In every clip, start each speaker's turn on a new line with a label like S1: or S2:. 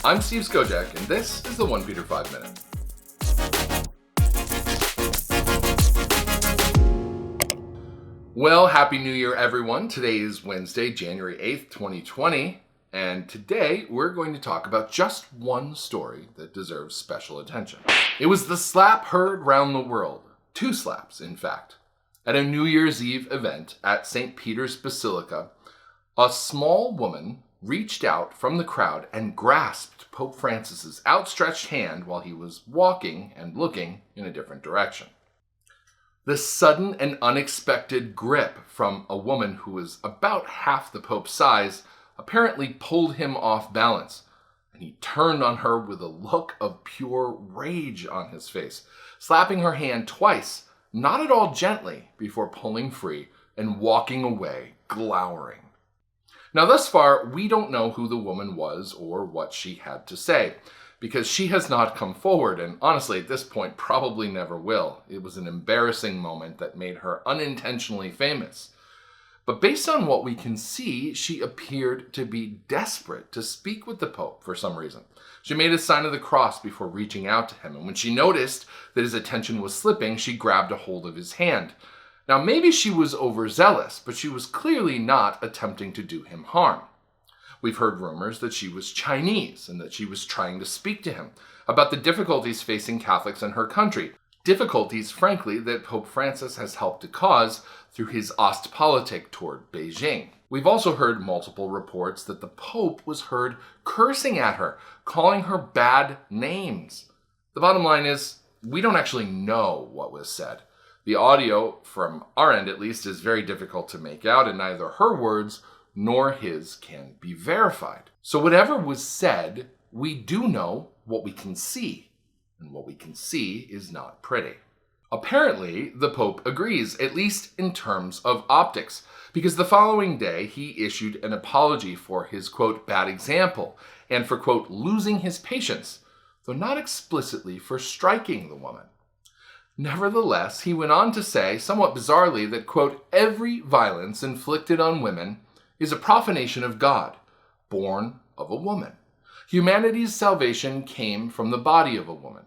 S1: I'm Steve Skojak, and this is the OnePeterFive Minute. Well, Happy New Year, everyone. Today is Wednesday, January 8th, 2020, and today we're going to talk about just one story that deserves special attention. It was the slap heard round the world. 2 slaps, in fact. At a New Year's Eve event at St. Peter's Basilica, a small woman reached out from the crowd and grasped Pope Francis's outstretched hand while he was walking and looking in a different direction. The sudden and unexpected grip from a woman who was about half the Pope's size apparently pulled him off balance, and he turned on her with a look of pure rage on his face, slapping her hand twice, not at all gently, before pulling free and walking away, glowering. Now, thus far, we don't know who the woman was or what she had to say, because she has not come forward, and honestly, at this point, probably never will. It was an embarrassing moment that made her unintentionally famous. But based on what we can see, she appeared to be desperate to speak with the Pope for some reason. She made a sign of the cross before reaching out to him, and when she noticed that his attention was slipping, she grabbed a hold of his hand. Now, maybe she was overzealous, but she was clearly not attempting to do him harm. We've heard rumors that she was Chinese and that she was trying to speak to him about the difficulties facing Catholics in her country. Difficulties, frankly, that Pope Francis has helped to cause through his Ostpolitik toward Beijing. We've also heard multiple reports that the Pope was heard cursing at her, calling her bad names. The bottom line is, we don't actually know what was said. The audio, from our end at least, is very difficult to make out, and neither her words nor his can be verified. So whatever was said, we do know what we can see, and what we can see is not pretty. Apparently, the Pope agrees, at least in terms of optics, because the following day he issued an apology for his, quote, bad example, and for, quote, losing his patience, though not explicitly for striking the woman. Nevertheless, he went on to say, somewhat bizarrely, that, quote, every violence inflicted on women is a profanation of God, born of a woman. Humanity's salvation came from the body of a woman.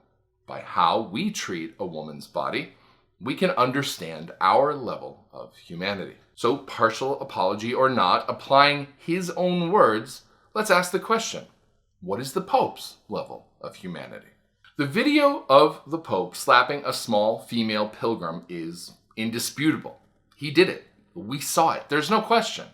S1: By how we treat a woman's body, we can understand our level of humanity. So, partial apology or not, applying his own words, let's ask the question, what is the Pope's level of humanity? The video of the Pope slapping a small female pilgrim is indisputable. He did it. We saw it. There's no question.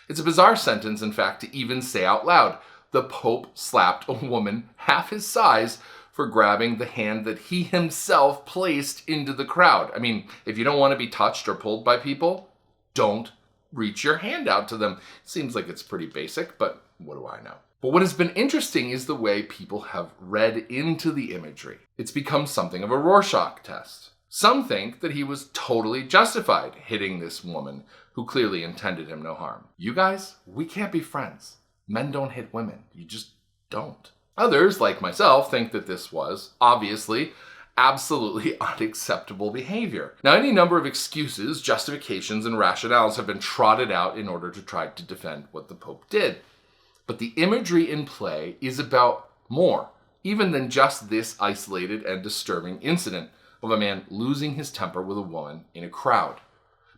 S1: It's a bizarre sentence, in fact, to even say out loud. The Pope slapped a woman half his size for grabbing the hand that he himself placed into the crowd. I mean, if you don't want to be touched or pulled by people, don't reach your hand out to them. Seems like it's pretty basic, but what do I know? But what has been interesting is the way people have read into the imagery. It's become something of a Rorschach test. Some think that he was totally justified hitting this woman who clearly intended him no harm. You guys, we can't be friends. Men don't hit women. You just don't. Others, like myself, think that this was, obviously, absolutely unacceptable behavior. Now, any number of excuses, justifications, and rationales have been trotted out in order to try to defend what the Pope did. But the imagery in play is about more, even than just this isolated and disturbing incident of a man losing his temper with a woman in a crowd.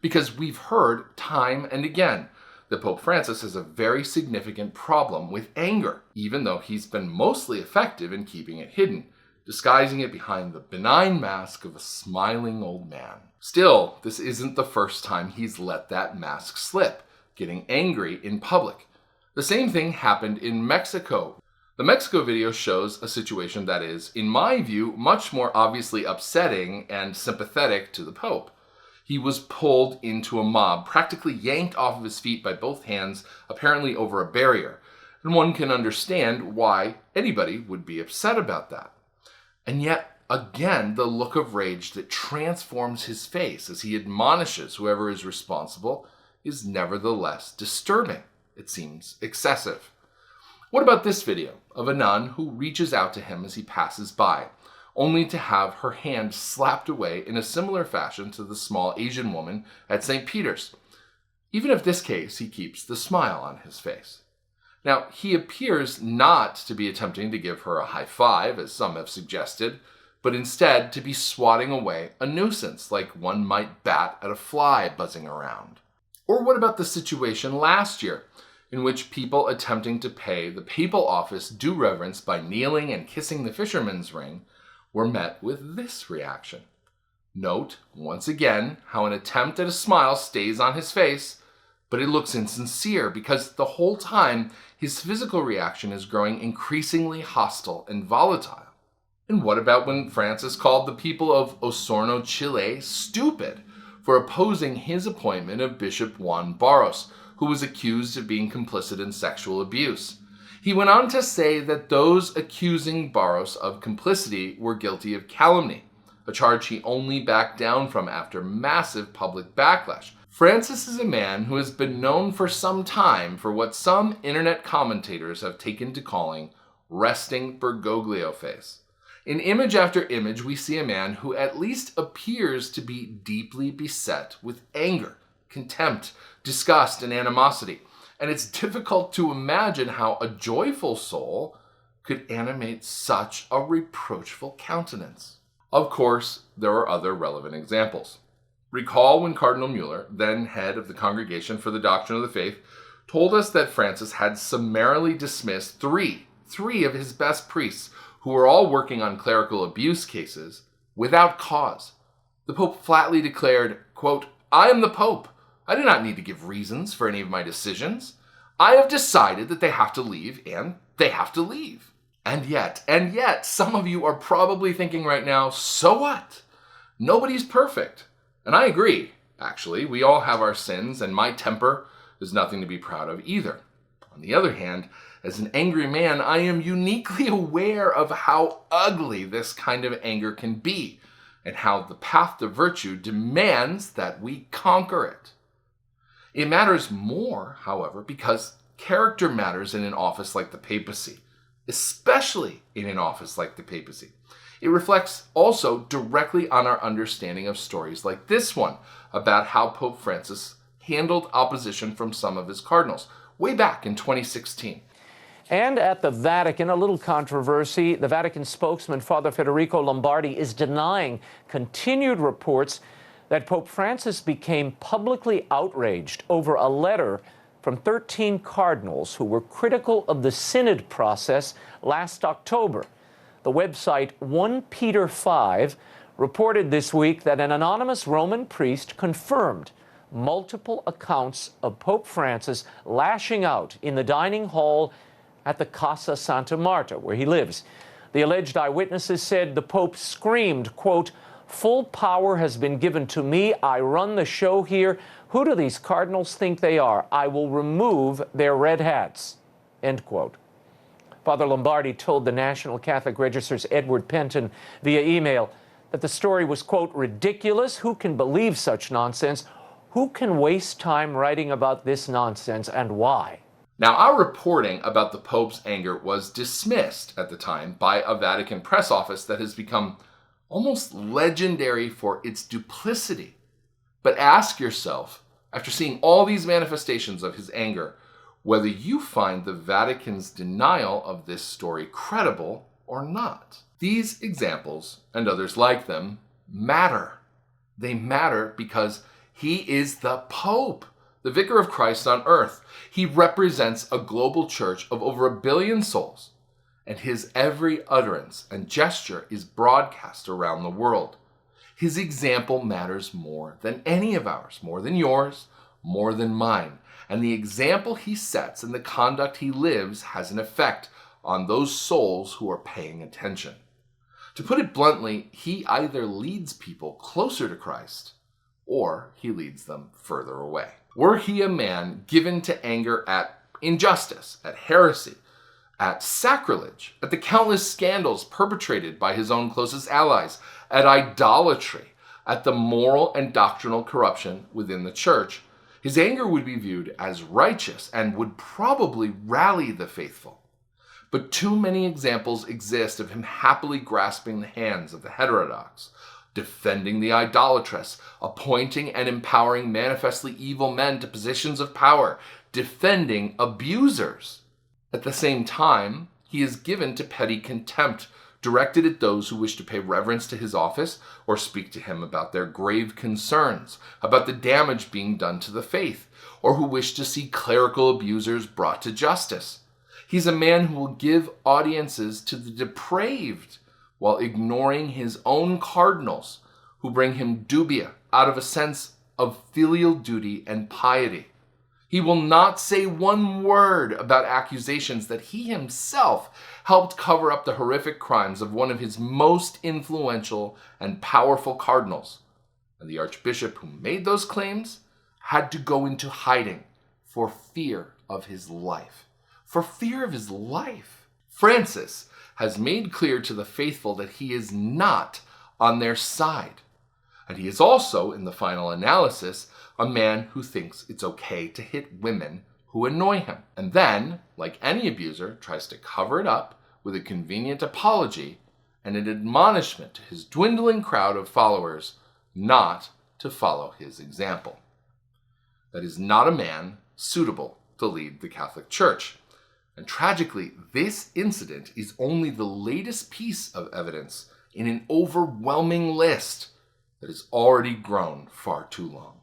S1: Because we've heard time and again that Pope Francis has a very significant problem with anger, even though he's been mostly effective in keeping it hidden, disguising it behind the benign mask of a smiling old man. Still, this isn't the first time he's let that mask slip, getting angry in public. The same thing happened in Mexico. The Mexico video shows a situation that is, in my view, much more obviously upsetting and sympathetic to the Pope. He was pulled into a mob, practically yanked off of his feet by both hands, apparently over a barrier. And one can understand why anybody would be upset about that. And yet, again, the look of rage that transforms his face as he admonishes whoever is responsible is nevertheless disturbing. It seems excessive. What about this video of a nun who reaches out to him as he passes by, only to have her hand slapped away in a similar fashion to the small Asian woman at St. Peter's? Even in this case, he keeps the smile on his face. Now, he appears not to be attempting to give her a high five, as some have suggested, but instead to be swatting away a nuisance, like one might bat at a fly buzzing around. Or what about the situation last year, in which people attempting to pay the papal office due reverence by kneeling and kissing the fisherman's ring were met with this reaction? Note, once again, how an attempt at a smile stays on his face, but it looks insincere because the whole time his physical reaction is growing increasingly hostile and volatile. And what about when Francis called the people of Osorno, Chile, stupid for opposing his appointment of Bishop Juan Barros, who was accused of being complicit in sexual abuse? He went on to say that those accusing Barros of complicity were guilty of calumny, a charge he only backed down from after massive public backlash. Francis is a man who has been known for some time for what some internet commentators have taken to calling resting Bergoglio face. In image after image, we see a man who at least appears to be deeply beset with anger, contempt, disgust, and animosity. And it's difficult to imagine how a joyful soul could animate such a reproachful countenance. Of course, there are other relevant examples. Recall when Cardinal Mueller, then head of the Congregation for the Doctrine of the Faith, told us that Francis had summarily dismissed three of his best priests who were all working on clerical abuse cases without cause. The Pope flatly declared, quote, "I am the Pope. I do not need to give reasons for any of my decisions. I have decided that they have to leave, and they have to leave." And yet, some of you are probably thinking right now, so what? Nobody's perfect. And I agree, actually. We all have our sins, and my temper is nothing to be proud of either. On the other hand, as an angry man, I am uniquely aware of how ugly this kind of anger can be, and how the path to virtue demands that we conquer it. It matters more, however, because character matters in an office like the papacy, especially in an office like the papacy. It reflects also directly on our understanding of stories like this one about how Pope Francis handled opposition from some of his cardinals way back in 2016.
S2: And at the Vatican, a little controversy. The Vatican spokesman, Father Federico Lombardi, is denying continued reports that Pope Francis became publicly outraged over a letter from 13 cardinals who were critical of the synod process last October. The website OnePeterFive reported this week that an anonymous Roman priest confirmed multiple accounts of Pope Francis lashing out in the dining hall at the Casa Santa Marta, where he lives. The alleged eyewitnesses said the Pope screamed, quote, "Full power has been given to me. I run the show here. Who do these cardinals think they are? I will remove their red hats," end quote. Father Lombardi told the National Catholic Register's Edward Penton via email that the story was, quote, "ridiculous. Who can believe such nonsense? Who can waste time writing about this nonsense, and why?"
S1: Now, our reporting about the Pope's anger was dismissed at the time by a Vatican press office that has become almost legendary for its duplicity. But ask yourself, after seeing all these manifestations of his anger, whether you find the Vatican's denial of this story credible or not. These examples, and others like them, matter. They matter because he is the Pope, the Vicar of Christ on earth. He represents a global church of over 1 billion souls, and his every utterance and gesture is broadcast around the world. His example matters more than any of ours, more than yours, more than mine. And the example he sets and the conduct he lives has an effect on those souls who are paying attention. To put it bluntly, he either leads people closer to Christ or he leads them further away. Were he a man given to anger at injustice, at heresy, at sacrilege, at the countless scandals perpetrated by his own closest allies, at idolatry, at the moral and doctrinal corruption within the church, his anger would be viewed as righteous and would probably rally the faithful. But too many examples exist of him happily grasping the hands of the heterodox, defending the idolatrous, appointing and empowering manifestly evil men to positions of power, defending abusers. At the same time, he is given to petty contempt, directed at those who wish to pay reverence to his office or speak to him about their grave concerns, about the damage being done to the faith, or who wish to see clerical abusers brought to justice. He's a man who will give audiences to the depraved while ignoring his own cardinals, who bring him dubia out of a sense of filial duty and piety. He will not say one word about accusations that he himself helped cover up the horrific crimes of one of his most influential and powerful cardinals. And the archbishop who made those claims had to go into hiding for fear of his life. For fear of his life. Francis has made clear to the faithful that he is not on their side. And he is also, in the final analysis, a man who thinks it's okay to hit women who annoy him. And then, like any abuser, tries to cover it up with a convenient apology and an admonishment to his dwindling crowd of followers not to follow his example. That is not a man suitable to lead the Catholic Church. And tragically, this incident is only the latest piece of evidence in an overwhelming list that has already grown far too long.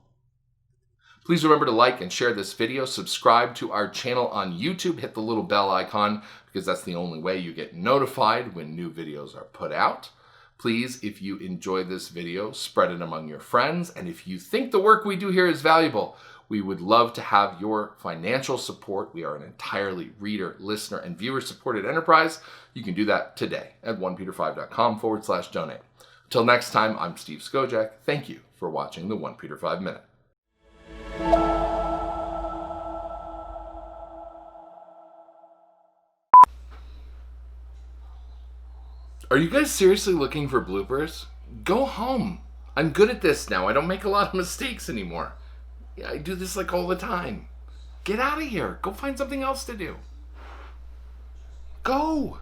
S1: Please remember to like and share this video, subscribe to our channel on YouTube, hit the little bell icon because that's the only way you get notified when new videos are put out. Please, if you enjoy this video, spread it among your friends. And if you think the work we do here is valuable, we would love to have your financial support. We are an entirely reader, listener, and viewer-supported enterprise. You can do that today at OnePeterFive.com/donate. Until next time, I'm Steve Skojak. Thank you for watching the OnePeterFive Minute. Are you guys seriously looking for bloopers? Go home. I'm good at this now. I don't make a lot of mistakes anymore. I do this like all the time. Get out of here. Go find something else to do. Go.